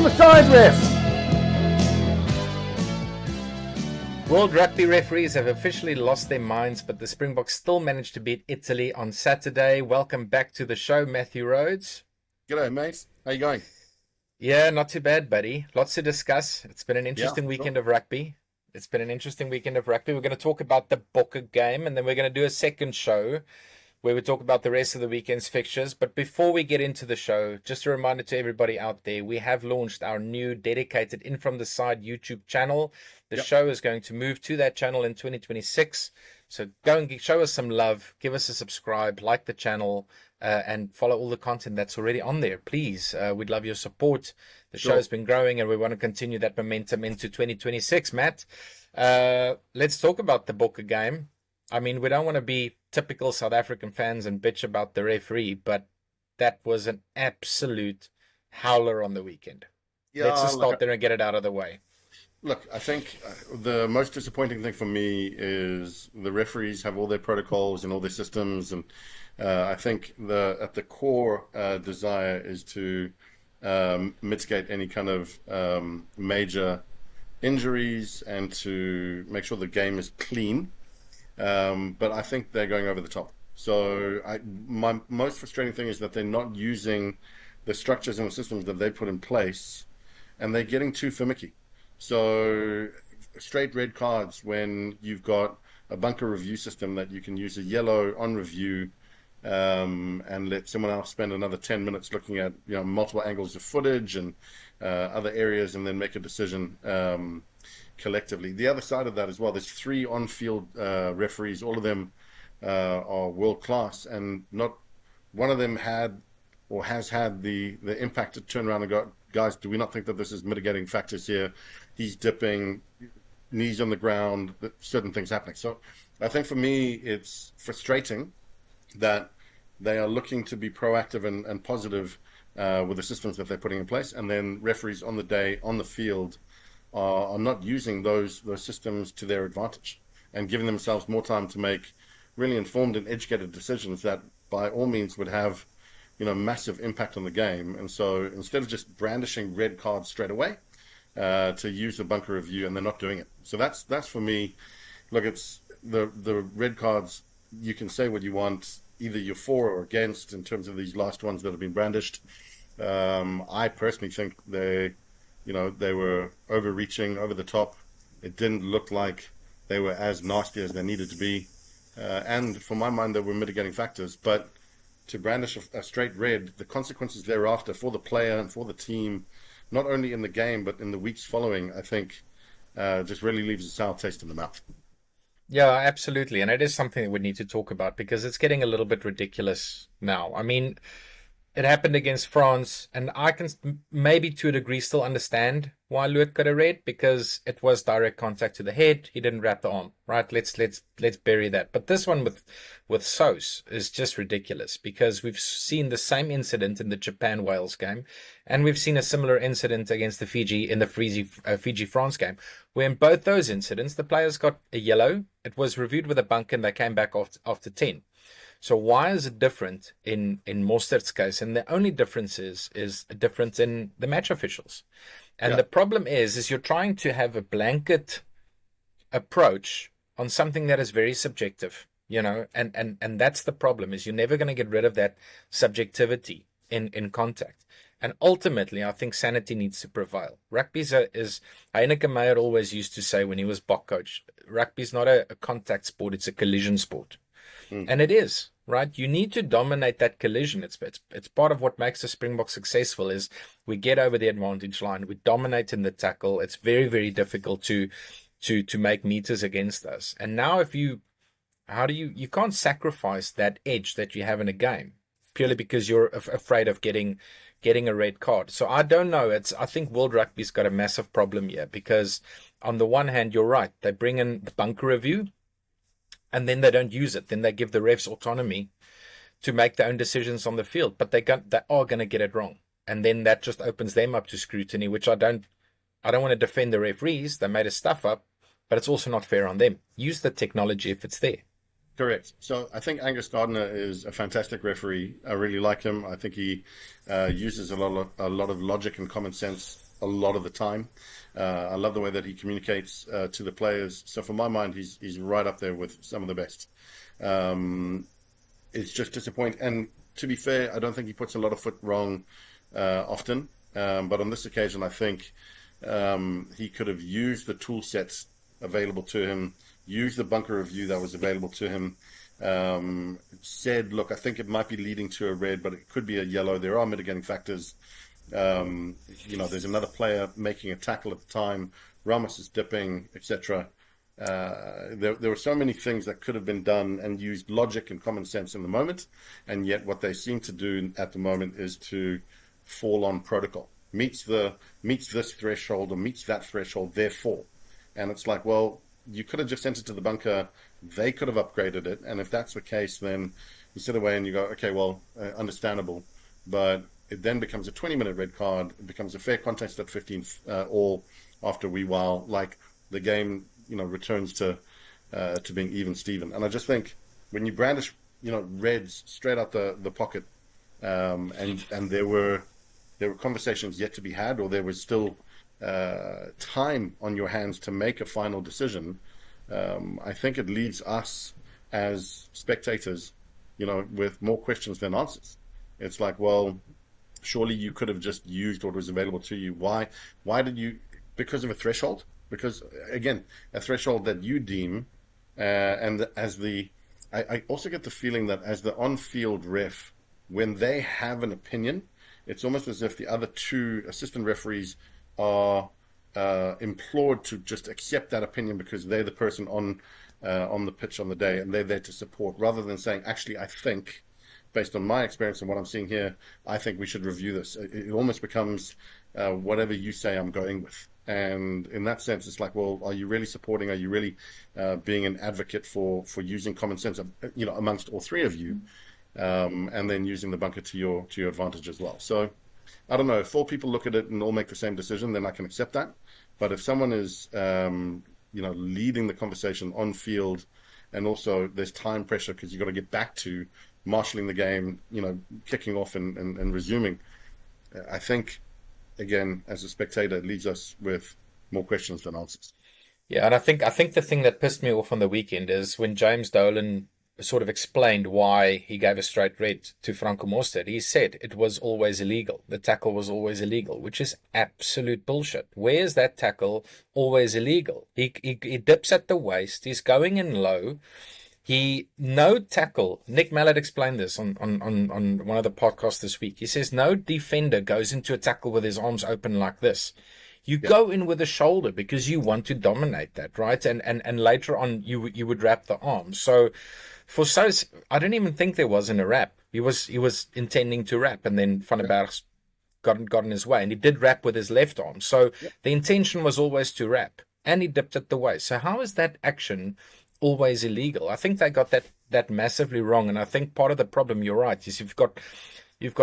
on the side, ref! World Rugby referees have officially lost their minds, but the Springboks still managed to beat Italy on Saturday. Welcome back to the show, Matthew Rhodes. G'day, mate. How you going? Yeah, not too bad, buddy. Lots to discuss. It's been an interesting Yeah, weekend sure. of rugby. We're going to talk about the Bokke game, and then we're going to do a second show where we talk about the rest of the weekend's fixtures. But before we get into the show, just a reminder to everybody out there, we have launched our new dedicated In From the Side YouTube channel. The show is going to move to that channel in 2026. So go and show us some love, give us a subscribe, like the channel, and follow all the content that's already on there. Please, we'd love your support. The show has been growing, and we want to continue that momentum into 2026. Matt, let's talk about the Bokke game. I mean, we don't want to be typical South African fans and bitch about the referee, but that was an absolute howler on the weekend. Let's just start there and get it out of the way. Look, I think the most disappointing thing for me is the referees have all their protocols and all their systems, and I think at the core desire is to mitigate any kind of major injuries and to make sure the game is clean. But I think they're going over the top. So my most frustrating thing is that they're not using the structures and the systems that they put in place, and they're getting too finicky. So straight red cards when you've got a bunker review system that you can use a yellow on review and let someone else spend another 10 minutes looking at multiple angles of footage and other areas and then make a decision collectively. The other side of that as well, there's 3 on-field referees. All of them are world-class, and not one of them had or has had the impact to turn around and go, guys, do we not think that this is mitigating factors here? He's dipping, knees on the ground, certain things happening. So I think for me, it's frustrating that they are looking to be proactive and positive with the systems that they're putting in place, and then referees on the day, on the field, are not using those systems to their advantage and giving themselves more time to make really informed and educated decisions that by all means would have massive impact on the game. And so instead of just brandishing red cards straight away, to use the bunker review, and they're not doing it. So that's for me. Look, it's the red cards. You can say what you want, either you're for or against in terms of these last ones that have been brandished. I personally think they were overreaching, over the top. It didn't look like they were as nasty as they needed to be. And for my mind, they were mitigating factors. But to brandish a straight red, the consequences thereafter for the player and for the team, not only in the game, but in the weeks following, I think just really leaves a sour taste in the mouth. Yeah, absolutely. And it is something that we need to talk about because it's getting a little bit ridiculous now. I mean, it happened against France, and I can maybe to a degree still understand why Luit got a red, because it was direct contact to the head. He didn't wrap the arm, right? Let's bury that. But this one with Sos is just ridiculous, because we've seen the same incident in the Japan-Wales game, and we've seen a similar incident against the Fiji-France game, where in both those incidents the players got a yellow. It was reviewed with a bunker, and they came back after 10. So why is it different in Mostert's case? And the only difference is a difference in the match officials. And the problem is you're trying to have a blanket approach on something that is very subjective, and that's the problem, is you're never going to get rid of that subjectivity in contact. And ultimately, I think sanity needs to prevail. Rugby is Heineke Meyer always used to say when he was Bok coach, rugby is not a contact sport, it's a collision sport. And it is, right? You need to dominate that collision. It's part of what makes the Springboks successful is we get over the advantage line, we dominate in the tackle. It's very, very difficult to make meters against us. And now you can't sacrifice that edge that you have in a game purely because you're afraid of getting a red card. So I don't know. I think World Rugby's got a massive problem here, because on the one hand, you're right. They bring in the bunker review, and then they don't use it. Then they give the refs autonomy to make their own decisions on the field. But they are going to get it wrong. And then that just opens them up to scrutiny, which I don't want to defend the referees. They made a stuff up, but it's also not fair on them. Use the technology if it's there. Correct. So I think Angus Gardner is a fantastic referee. I really like him. I think he uses a lot of logic and common sense a lot of the time. I love the way that he communicates to the players. So for my mind, he's right up there with some of the best. It's just disappointing. And to be fair, I don't think he puts a lot of foot wrong often. But on this occasion, I think he could have used the tool sets available to him, used the bunker review that was available to him, said, look, I think it might be leading to a red, but it could be a yellow. There are mitigating factors. There's another player making a tackle at the time. Ramos is dipping, etc. There were so many things that could have been done and used logic and common sense in the moment, and yet what they seem to do at the moment is to fall on protocol. Meets this threshold or meets that threshold, therefore. And it's like, well, you could have just sent it to the bunker. They could have upgraded it. And if that's the case, then you sit away and you go, okay, well, understandable. But it then becomes a 20-minute red card. It becomes a fair contest at 15 all after a wee while. Like the game, returns to being even Steven. And I just think when you brandish, reds straight out the pocket, and there were conversations yet to be had, or there was still time on your hands to make a final decision, I think it leaves us as spectators, with more questions than answers. It's like, well, surely you could have just used what was available to you. Why did you? Because of a threshold? Because, again, a threshold that you deem, and I also get the feeling that as the on-field ref, when they have an opinion, it's almost as if the other two assistant referees are implored to just accept that opinion because they're the person on the pitch on the day and they're there to support, rather than saying, actually, I think, based on my experience and what I'm seeing here, I think we should review this. It almost becomes whatever you say I'm going with. And in that sense, it's like, well, are you really supporting? Are you really being an advocate for using common sense, amongst all three of you, and then using the bunker to your advantage as well? So I don't know. If four people look at it and all make the same decision, then I can accept that. But if someone is, leading the conversation on field, and also there's time pressure because you've got to get back to marshalling the game, kicking off and resuming, I think, again, as a spectator, it leaves us with more questions than answers. Yeah, and I think the thing that pissed me off on the weekend is when James Dolan sort of explained why he gave a straight red to Franco Mostert. He said it was always illegal. The tackle was always illegal, which is absolute bullshit. Where is that tackle always illegal? He dips at the waist. He's going in low. No tackle. Nick Mallett explained this on one of the podcasts this week. He says no defender goes into a tackle with his arms open like this. You go in with a shoulder because you want to dominate that, right? And later on you would wrap the arm. So for Sous, I don't even think there wasn't a wrap. He was intending to wrap, and then Van der Berg got in his way, and he did wrap with his left arm. So the intention was always to wrap, and he dipped at the waist. So how is that action always illegal? I think they got that massively wrong, and I think part of the problem, you're right, is you've got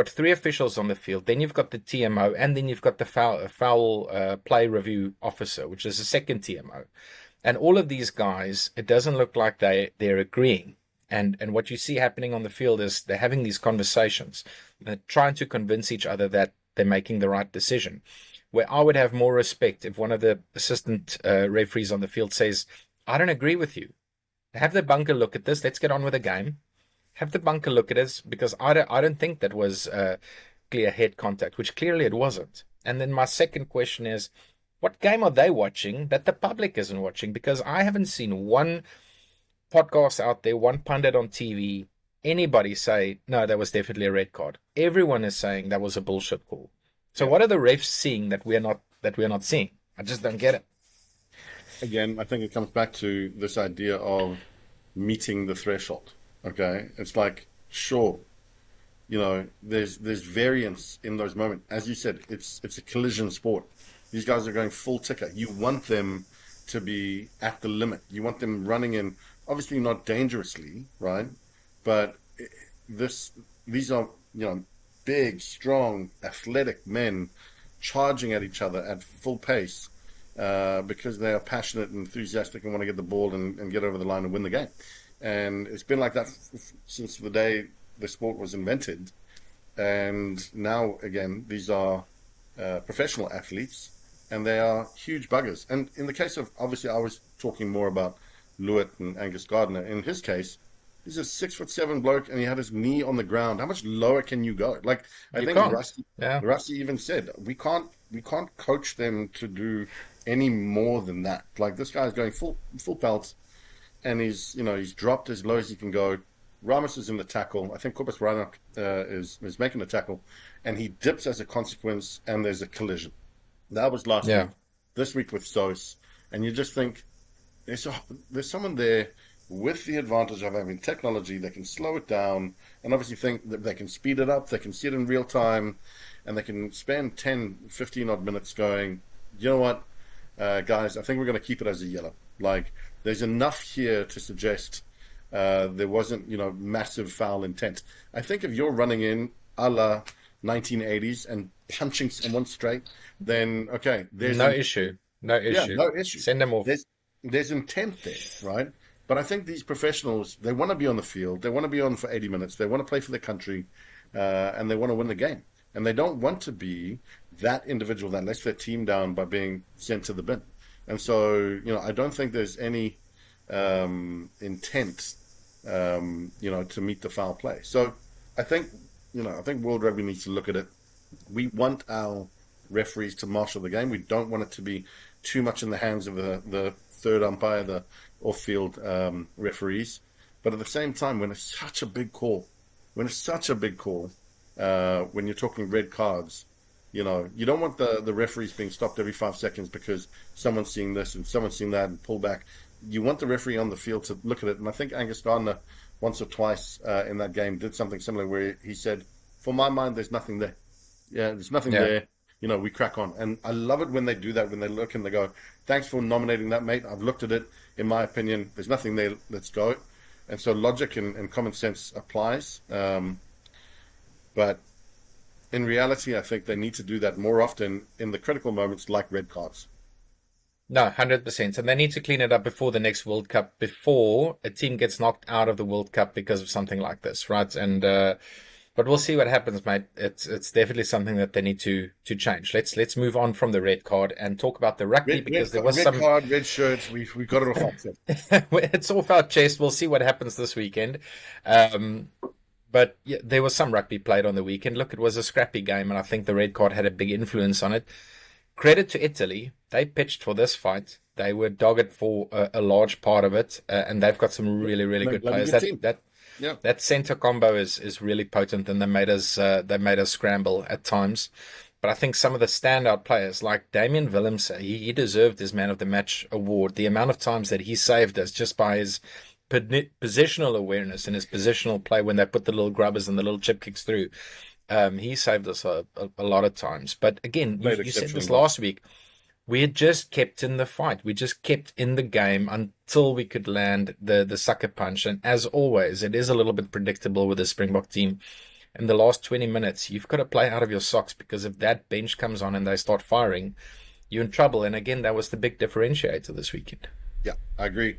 three officials on the field, then you've got the TMO, and then you've got the foul play review officer, which is a second TMO, and all of these guys, it doesn't look like they're agreeing. And what you see happening on the field is they're having these conversations, they're trying to convince each other that they're making the right decision. Where I would have more respect if one of the assistant referees on the field says, I don't agree with you. Have the bunker look at this. Let's get on with the game. Have the bunker look at us, because I don't think that was clear head contact, which clearly it wasn't. And then my second question is, what game are they watching that the public isn't watching? Because I haven't seen one podcast out there, one pundit on TV, anybody say, no, that was definitely a red card. Everyone is saying that was a bullshit call. So what are the refs seeing that we're not seeing? I just don't get it. Again, I think it comes back to this idea of meeting the threshold. Okay, it's like, sure, there's variance in those moments. As you said, it's a collision sport. These guys are going full ticker. You want them to be at the limit. You want them running in, obviously not dangerously, right? But these are big, strong, athletic men charging at each other at full pace. Because they are passionate and enthusiastic and want to get the ball and get over the line and win the game. And it's been like that since the day the sport was invented. And now, again, these are professional athletes, and they are huge buggers. And in the case of, obviously, I was talking more about Lewitt and Angus Gardner. In his case, he's a 6'7" bloke, and he had his knee on the ground. How much lower can you go? Like, I You think can't. Yeah. Rusty even said we can't coach them to do any more than that. Like, this guy's going full pelt, and he's dropped as low as he can go. Ramos is in the tackle. I think Corpus Reinach is making the tackle, and he dips as a consequence, and there's a collision. That was last Yeah. week. This week with Sos, and you just think there's someone there with the advantage of having technology. They can slow it down, and obviously think that they can speed it up. They can see it in real time, and they can spend 10, 15 odd minutes going, you know what, guys, I think we're going to keep it as a yellow. Like, there's enough here to suggest there wasn't, massive foul intent. I think if you're running in a la 1980s and punching someone straight, then okay, there's No issue. No yeah, issue. no issue. Send them off. There's intent there, right? But I think these professionals, they want to be on the field, they want to be on for 80 minutes, they want to play for their country, and they want to win the game, and they don't want to be that individual that lets their team down by being sent to the bin. And so, I don't think there's any intent, to meet the foul play. So I think, I think World Rugby needs to look at it. We want our referees to marshal the game. We don't want it to be too much in the hands of the third umpire, the off-field referees. But at the same time, when it's such a big call, when you're talking red cards, you don't want the referees being stopped every 5 seconds because someone's seeing this and someone's seeing that and pull back. You want the referee on the field to look at it. And I think Angus Gardner, once or twice in that game, did something similar where he said, for my mind, there's nothing there. Yeah, there's nothing there. We crack on. And I love it when they do that, when they look and they go, thanks for nominating that, mate. I've looked at it. In my opinion, there's nothing there. Let's go. And so logic and common sense applies. But in reality, I think they need to do that more often in the critical moments like red cards. No, 100%. And they need to clean it up before the next World Cup, before a team gets knocked out of the World Cup because of something like this, right? And but we'll see what happens, mate. It's definitely something that they need to change. Let's move on from the red card and talk about the rugby, because there was red card, red shirts. We got it off our chest. It's off our chest. We'll see what happens this weekend. But yeah, there was some rugby played on the weekend. Look, it was a scrappy game, and I think the red card had a big influence on it. Credit to Italy. They pitched for this fight. They were dogged for a large part of it, and they've got some really, really good players. That center combo is really potent, and they made us scramble at times. But I think some of the standout players, like Damian Willemse, he deserved his Man of the Match award. The amount of times that he saved us just by his positional awareness and his positional play when they put the little grubbers and the little chip kicks through. He saved us a lot of times. But again, you said this last week, we had just kept in the fight. We just kept in the game until we could land the sucker punch. And as always, it is a little bit predictable with the Springbok team. In the last 20 minutes, you've got to play out of your socks, because if that bench comes on and they start firing, you're in trouble. And again, that was the big differentiator this weekend. Yeah, I agree.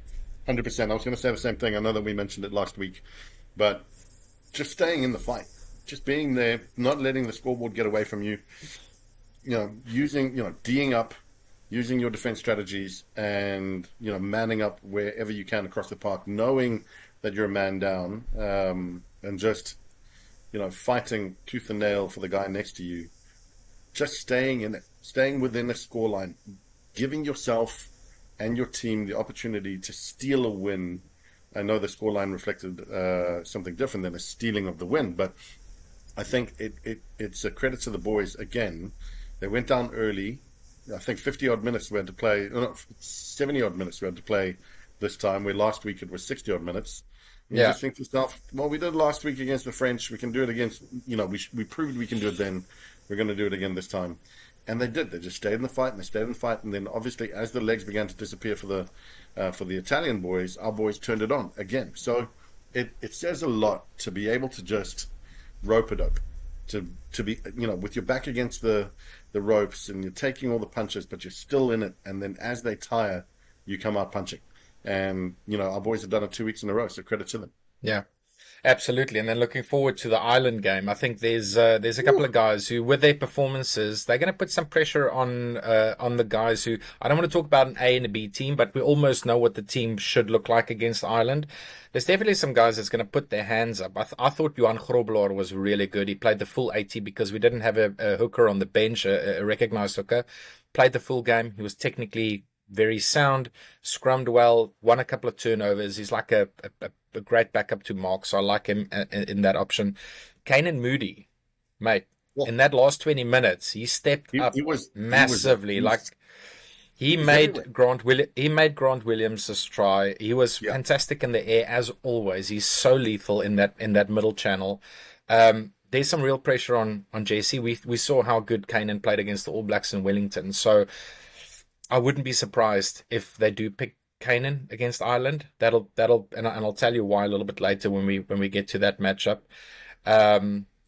100%. I was going to say the same thing. I know that we mentioned it last week, but just staying in the fight, just being there, not letting the scoreboard get away from you, D'ing up, using your defense strategies, and, manning up wherever you can across the park, knowing that you're a man down, and just, fighting tooth and nail for the guy next to you, just staying in it, staying within the scoreline, giving yourself and your team the opportunity to steal a win. I know the scoreline reflected something different than a stealing of the win, but I think it's a credit to the boys. Again, they went down early. I think 50-odd minutes we had to play, 70-odd minutes we had to play this time, where last week it was 60-odd minutes. You just think to yourself, well, we did last week against the French. We can do it against, we proved we can do it then. We're going to do it again this time. And they did. They just stayed in the fight, and they stayed in the fight. And then, obviously, as the legs began to disappear for the Italian boys, our boys turned it on again. So it says a lot to be able to just rope it up, to be, with your back against the ropes, and you're taking all the punches, but you're still in it. And then as they tire, you come out punching. And, our boys have done it 2 weeks in a row, so credit to them. Yeah. Absolutely, and then looking forward to the Ireland game. I think there's a couple of guys who, with their performances, they're going to put some pressure on the guys who I don't want to talk about an A and a B team, but we almost know what the team should look like against Ireland. There's definitely some guys that's going to put their hands up. I thought Johan Grobler was really good. He played the full 80 because we didn't have a hooker on the bench, a recognized hooker. Played the full game. He was technically very sound, scrummed well, won a couple of turnovers. He's like a great backup to Mark, so I like him in that option. Canan Moodie, mate, Well, in that last 20 minutes, he stepped up massively. Like he was everywhere. He made Grant Williams try. He was Yeah, fantastic in the air as always. He's so lethal in that middle channel. There's some real pressure on Jesse. We saw how good Canan played against the All Blacks in Wellington, so I wouldn't be surprised if they do pick Canan against Ireland. And I'll tell you why a little bit later when we get to that matchup.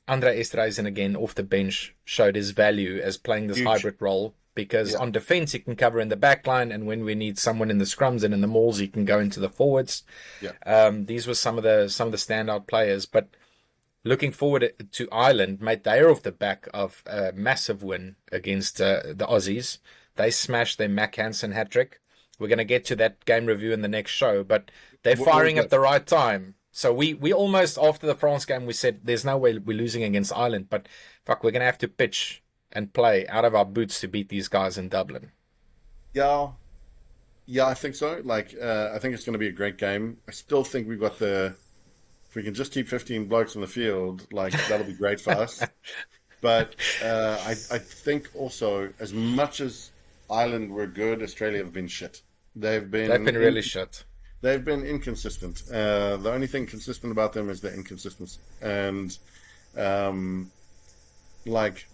Andre Esterhuizen again off the bench showed his value as playing this huge. hybrid role because Yeah, on defense he can cover in the back line, and when we need someone in the scrums and in the mauls he can go into the forwards. yeah. These were some of the standout players, but looking forward to Ireland, mate, they're off the back of a massive win against the Aussies. They smashed their Mac Hansen hat trick. We're going to get to that game review in the next show, but they're What was firing at that? the right time. So we almost, after the France game, we said there's no way we're losing against Ireland, but fuck, we're going to have to pitch and play out of our boots to beat these guys in Dublin. Yeah, yeah, I think so. Like, I think it's going to be a great game. I still think we've got the. If we can just keep 15 blokes on the field, like that'll be great for us. But I think also, as much as Ireland were good, Australia have been shit. They've They've been been really shit. they've been inconsistent. The only thing consistent about them is their inconsistency. And um, like,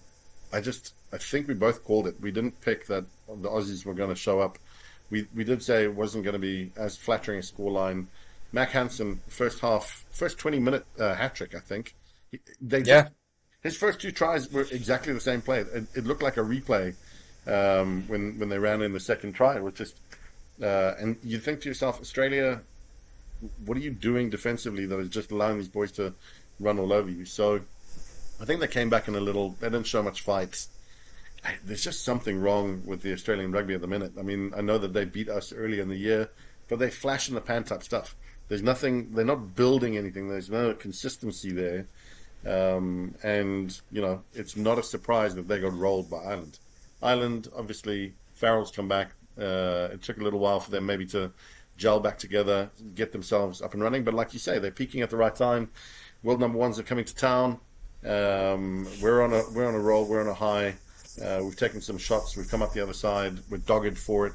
I think we both called it. We didn't pick that the Aussies were going to show up. We did say it wasn't going to be as flattering a scoreline. Mac Hansen, first 20-minute hat trick, I think. They just Yeah, his first two tries were exactly the same play. It looked like a replay when they ran in the second try. It was just, and you think to yourself, Australia, what are you doing defensively that is just allowing these boys to run all over you? So I think they came back in a little. They didn't show much fight. There's just something wrong with the Australian rugby at the minute. I mean, I know that they beat us early in the year, but they flash in the pan type stuff. There's nothing. They're not building anything. There's no consistency there. And it's not a surprise that they got rolled by Ireland. Ireland, obviously, Farrell's come back. It took a little while for them maybe to gel back together, get themselves up and running. But like you say, they're peaking at the right time. World number ones are coming to town. We're on a roll. We're on a high. We've taken some shots. We've come up the other side. We're dogged for it,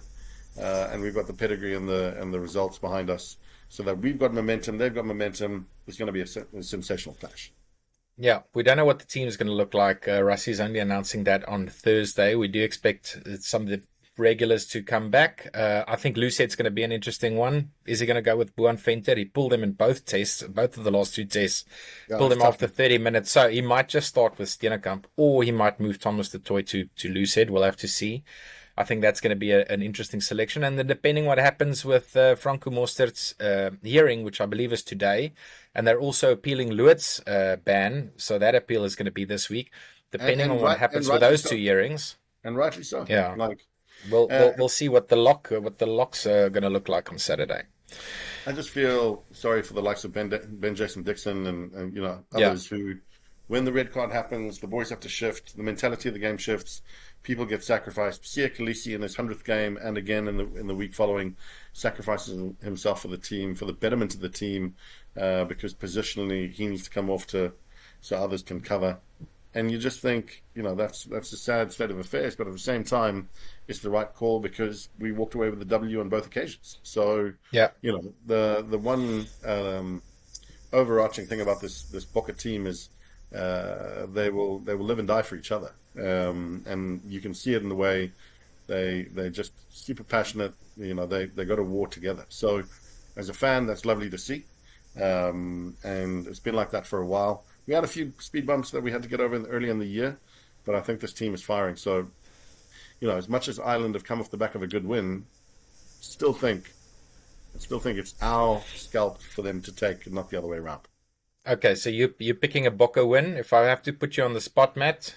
and we've got the pedigree and the results behind us. So that we've got momentum. They've got momentum. It's going to be a sensational clash. yeah. We don't know what the team is going to look like. Russie's only announcing that on Thursday. We do expect some of the regulars to come back. I think Lucet's going to be an interesting one. Is he going to go with Buan Venter? He pulled him in both tests, both of the last two tests. Yeah, Pulled it's him tough. after 30 minutes. So he might just start with Steenekamp, or he might move Thomas the Toy to Lucet. We'll have to see. I think that's going to be an interesting selection. And then depending what happens with Franco Mostert's hearing, which I believe is today, and they're also appealing Lewitt's ban. So that appeal is going to be this week. Depending on what happens with Rightly those so. two hearings, And rightly so. yeah, Like, uh, we'll see what the locks are going to look like on Saturday. I just feel sorry for the likes of Ben Jason Dixon and Yeah, others who, when the red card happens, the boys have to shift. The mentality of the game shifts. People get sacrificed. Sia Khaleesi in his 100th game and again in the week following sacrifices himself for the team, for the betterment of the team, because positionally he needs to come off so others can cover. And you just think, that's a sad state of affairs, but at the same time, it's the right call because we walked away with the W on both occasions. So, yeah, the one overarching thing about this Boca team is they will live and die for each other, and you can see it in the way they're just super passionate. They go to war together. So, as a fan, that's lovely to see, and it's been like that for a while. We had a few speed bumps that we had to get over early in the year, but I think this team is firing. So, as much as Ireland have come off the back of a good win, still think it's our scalp for them to take, and not the other way around. Okay, so you're picking a Bokke win. If I have to put you on the spot, Matt,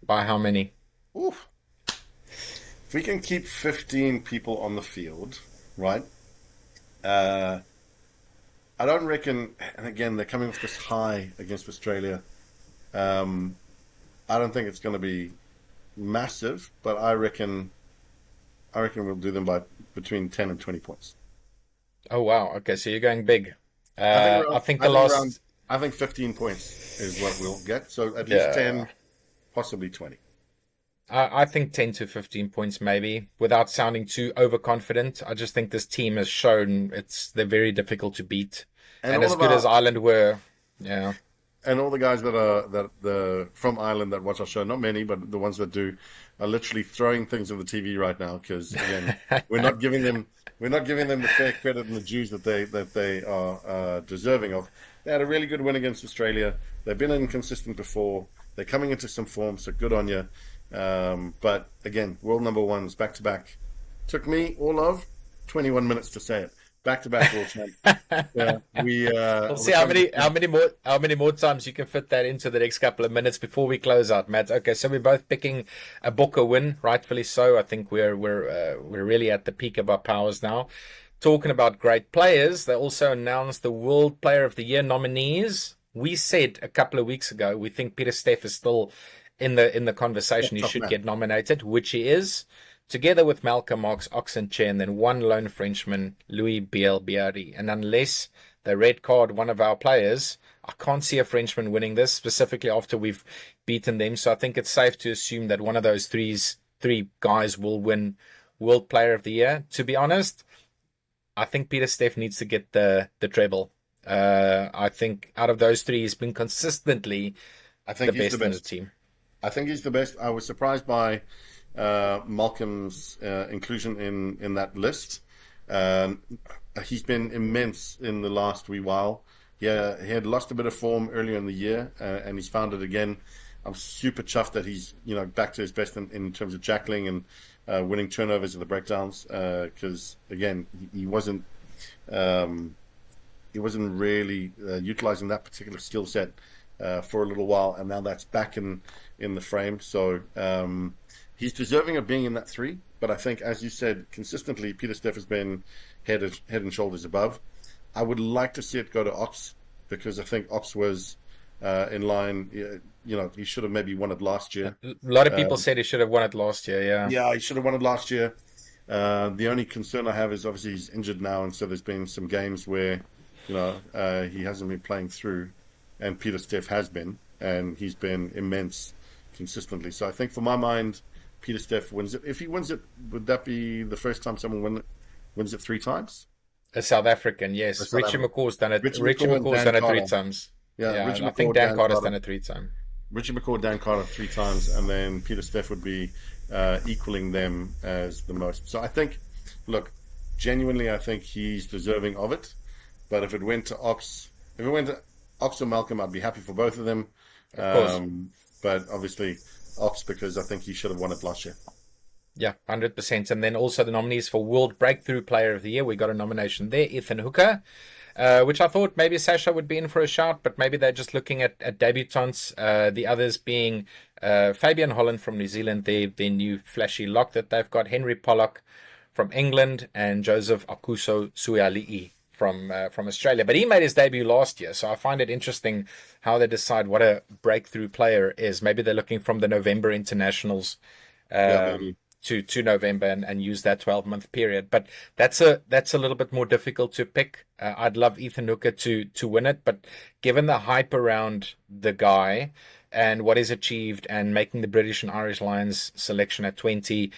by how many? Oof. If we can keep 15 people on the field, right? Uh, I don't reckon, and again, they're coming off this high against Australia. Um, I don't think it's going to be massive, but I reckon we'll do them by between 10 and 20 points. Oh wow. Okay, so you're going big. I think I around, think I the think around, last, I think 15 points is what we'll get. So at least yeah, 10, possibly 20. I think 10 to 15 points maybe, without sounding too overconfident. I just think this team has shown they're very difficult to beat, And and all as of good as our Ireland were, yeah. and all the guys that are that the from Ireland that watch our show, not many, but the ones that do, are literally throwing things on the TV right now because again, we're not giving them the fair credit and the dues that they are deserving of. They had a really good win against Australia. They've been inconsistent before. They're coming into some form, so good on you. But again, world number ones back to back. Took me all of 21 minutes to say it. Back to back world champ. Yeah, We'll see we're coming to how many more times you can fit that into the next couple of minutes before we close out, Matt. Okay, so we're both picking a Booker win, rightfully so. I think we're really at the peak of our powers now. Talking about great players, they also announced the World Player of the Year nominees. We said a couple of weeks ago we think Peter Steff is still in the conversation. He top should man. get nominated, which he is, together with Malcolm Marx, Oxenchair, and then one lone Frenchman, Louis Biel-Biarri. And unless they red card one of our players, I can't see a Frenchman winning this, specifically after we've beaten them. So I think it's safe to assume that one of those three guys will win World Player of the Year. To be honest, I think Peter Steff needs to get the treble. I think out of those three, he's been consistently I the think he's the best in the best. team. I think he's the best. I was surprised by Malcolm's inclusion in that list. Um, he's been immense in the last wee while. Yeah, he had lost a bit of form earlier in the year, and he's found it again. I'm super chuffed that he's back to his best in terms of jackling and winning turnovers in the breakdowns. Because again, um, he wasn't really utilizing that particular skill set for a little while, and now that's back in the frame. So he's deserving of being in that three. But I think, as you said, consistently, Peter Steff has been head and shoulders above. I would like to see it go to Ops because I think Ops was in line. He should have maybe won it last year. A lot of people Um, said he should have won it last year. Yeah. yeah, he should have won it last year. The only concern I have is obviously he's injured now, and so there's been some games where he hasn't been playing through, and Peter Steff has been, and he's been immense consistently. So I think, for my mind, Peter Steff wins it. If he wins it, would that be the first time someone wins it three times? A South African, Or yes. South Richie Africa? McCaw's done it. Richie Richie McCaw and McCaw's Dan done it three Carter. times. Yeah, Yeah, Richie and I think McCaw, Dan Dan Carter's Carter. done it three times. Richie McCaw, Dan Carter three times, and then Peter Steff would be equaling them as the most. So I think, look, genuinely, I think he's deserving of it. But if it went to Ops or Malcolm, I'd be happy for both of them. Of course. But obviously, Ops because I think he should have won it last year. Yeah, 100%. And then also the nominees for World Breakthrough Player of the Year. We got a nomination there, Ethan Hooker, which I thought maybe Sasha would be in for a shout, but maybe they're just looking at debutants. The others being Fabian Holland from New Zealand, their new flashy lock that they've got, Henry Pollock from England, and Joseph Akuso Suali'i from Australia. But he made his debut last year, so I find it interesting how they decide what a breakthrough player is. Maybe they're looking from the November internationals Yeah, um, maybe. to November and use that 12-month period. But that's a little bit more difficult to pick. I'd love Ethan Hooker to win it, but given the hype around the guy and what he's achieved and making the British and Irish Lions selection at 20,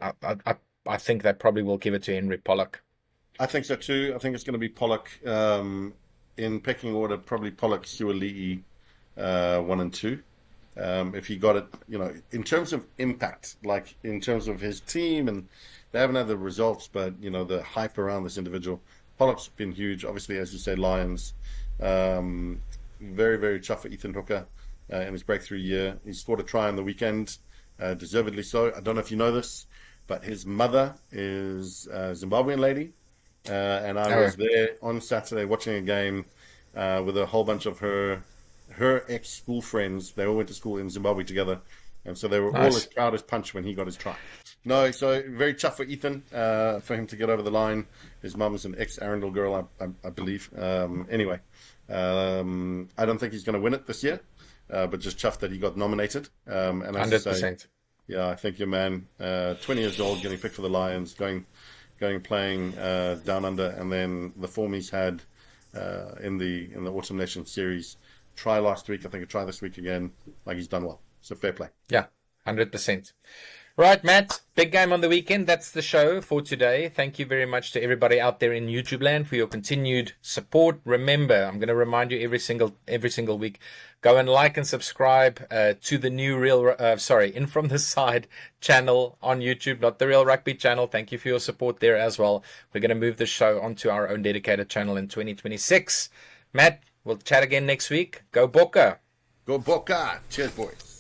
I think they probably will give it to Henry Pollock. I think so too. I think it's going to be Pollock in pecking order. Probably Pollock, Suali'i, one and two. If he got it, in terms of impact, like in terms of his team, and they haven't had the results, but the hype around this individual, Pollock's been huge. Obviously, as you say, Lions, very very chuffed for Ethan Hooker in his breakthrough year. He scored a try on the weekend, deservedly so. I don't know if you know this, but his mother is a Zimbabwean lady, and I Oh, was there on Saturday watching a game. with a whole bunch of her ex-school friends. They all went to school in Zimbabwe together. And so they were all as proud as punch when he got his try. No, so very tough for Ethan, for him to get over the line. His mum's an ex-Arundel girl, I believe. Anyway, I don't think he's going to win it this year, but just chuffed that he got nominated. And as 100%. I say, yeah, I think your man, 20 years old, getting picked for the Lions, going playing down under, and then the form he's had in the Autumn Nation series, try last week, I think a try this week again, like he's done well. So fair play. Yeah, 100%. Right, Matt, big game on the weekend. That's the show for today. Thank you very much to everybody out there in YouTube land for your continued support. Remember, I'm going to remind you every single week, go and like and subscribe to the new In From the Side channel on YouTube, not the Real Rugby channel. Thank you for your support there as well. We're going to move the show onto our own dedicated channel in 2026. Matt, we'll chat again next week. Go Bokke. Go Bokke. Cheers, boys.